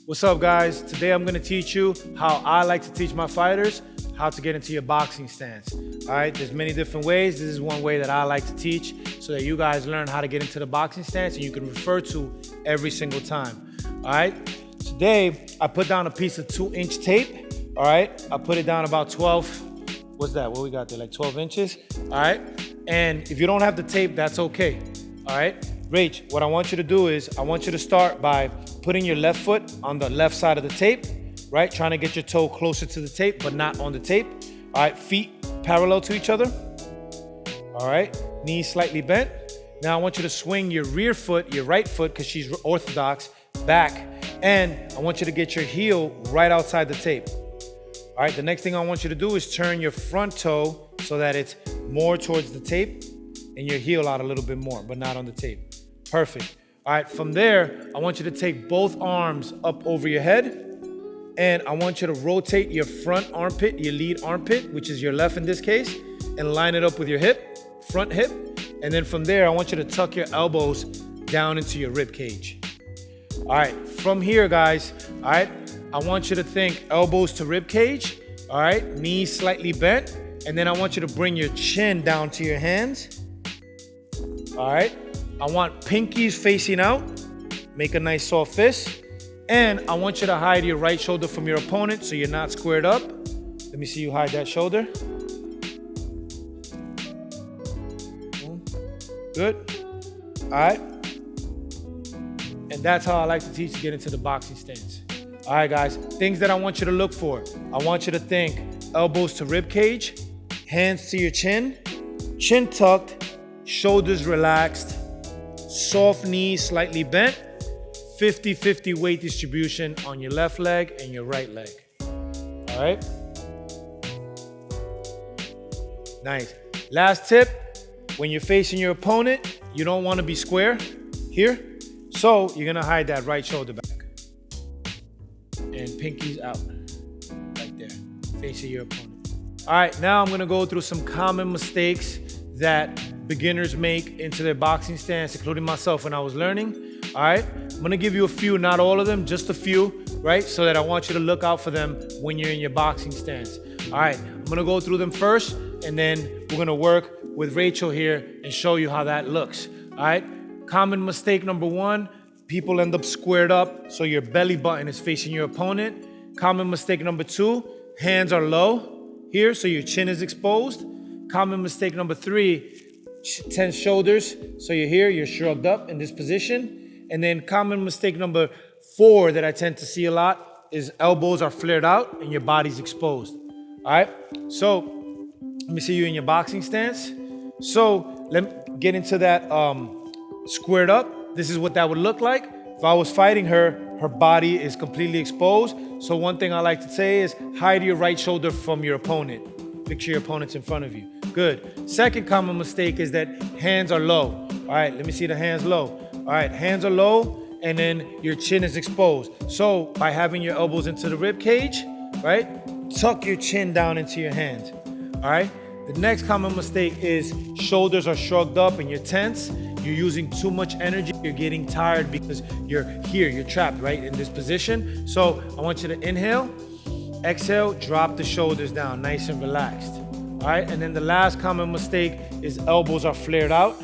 What's up, guys? Today I'm gonna teach you how I like to teach my fighters how to get into your boxing stance. All right, there's many different ways. This is one way that I like to teach so that you guys learn how to get into the boxing stance and you can refer to every single time. All right, today I put down a piece of 2-inch tape. All right, I put it down about 12, what's that? What we got there, like 12 inches? All right, and if you don't have the tape, that's okay. All right, Rach, what I want you to do is I want you to start by putting your left foot on the left side of the tape, right? Trying to get your toe closer to the tape, but not on the tape. All right, feet parallel to each other. All right, knees slightly bent. Now I want you to swing your rear foot, your right foot, because she's orthodox, back. And I want you to get your heel right outside the tape. All right, the next thing I want you to do is turn your front toe so that it's more towards the tape and your heel out a little bit more, but not on the tape. Perfect. All right, from there, I want you to take both arms up over your head, and I want you to rotate your front armpit, your lead armpit, which is your left in this case, and line it up with your hip, front hip. And then from there, I want you to tuck your elbows down into your rib cage. All right, from here, guys, all right, I want you to think elbows to rib cage, all right, knees slightly bent, and then I want you to bring your chin down to your hands. All right, I want pinkies facing out, make a nice soft fist, and I want you to hide your right shoulder from your opponent so you're not squared up. Let me see you hide that shoulder. Good. All right. And that's how I like to teach to get into the boxing stance. All right, guys, things that I want you to look for. I want you to think elbows to rib cage, hands to your chin, chin tucked, shoulders relaxed, soft knees slightly bent, 50-50 weight distribution on your left leg and your right leg. All right? Nice. Last tip, when you're facing your opponent, you don't want to be square here. So you're gonna hide that right shoulder back. And pinkies out, right there, facing your opponent. All right, now I'm gonna go through some common mistakes that beginners make into their boxing stance, including myself when I was learning. All right, I'm gonna give you a few, not all of them, just a few, right? So that I want you to look out for them when you're in your boxing stance. All right, I'm gonna go through them first, and then we're gonna work with Rachel here and show you how that looks. All right, common mistake number one, people end up squared up, so your belly button is facing your opponent. Common mistake number two, hands are low here, so your chin is exposed. Common mistake number three, tense shoulders, so you're here, you're shrugged up in this position. And then common mistake number four that I tend to see a lot is elbows are flared out and your body's exposed. All right, so let me see you in your boxing stance. So let me get into that squared up. This is what that would look like. If I was fighting her, her body is completely exposed. So one thing I like to say is hide your right shoulder from your opponent. Picture your opponent's in front of you. Good. Second common mistake is that hands are low. All right, let me see the hands low. All right, hands are low, and then your chin is exposed. So by having your elbows into the rib cage, right, tuck your chin down into your hands. All right. The next common mistake is shoulders are shrugged up and you're tense. You're using too much energy. You're getting tired because you're here. You're trapped, right, in this position. So I want you to inhale, exhale, drop the shoulders down, nice and relaxed. All right, and then the last common mistake is elbows are flared out,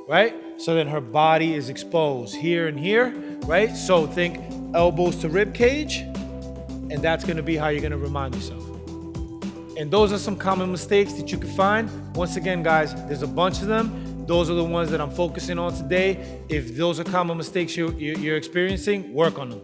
right? So then her body is exposed here and here, right? So think elbows to rib cage, and that's gonna be how you're gonna remind yourself. And those are some common mistakes that you can find. Once again, guys, there's a bunch of them. Those are the ones that I'm focusing on today. If those are common mistakes you're experiencing, work on them.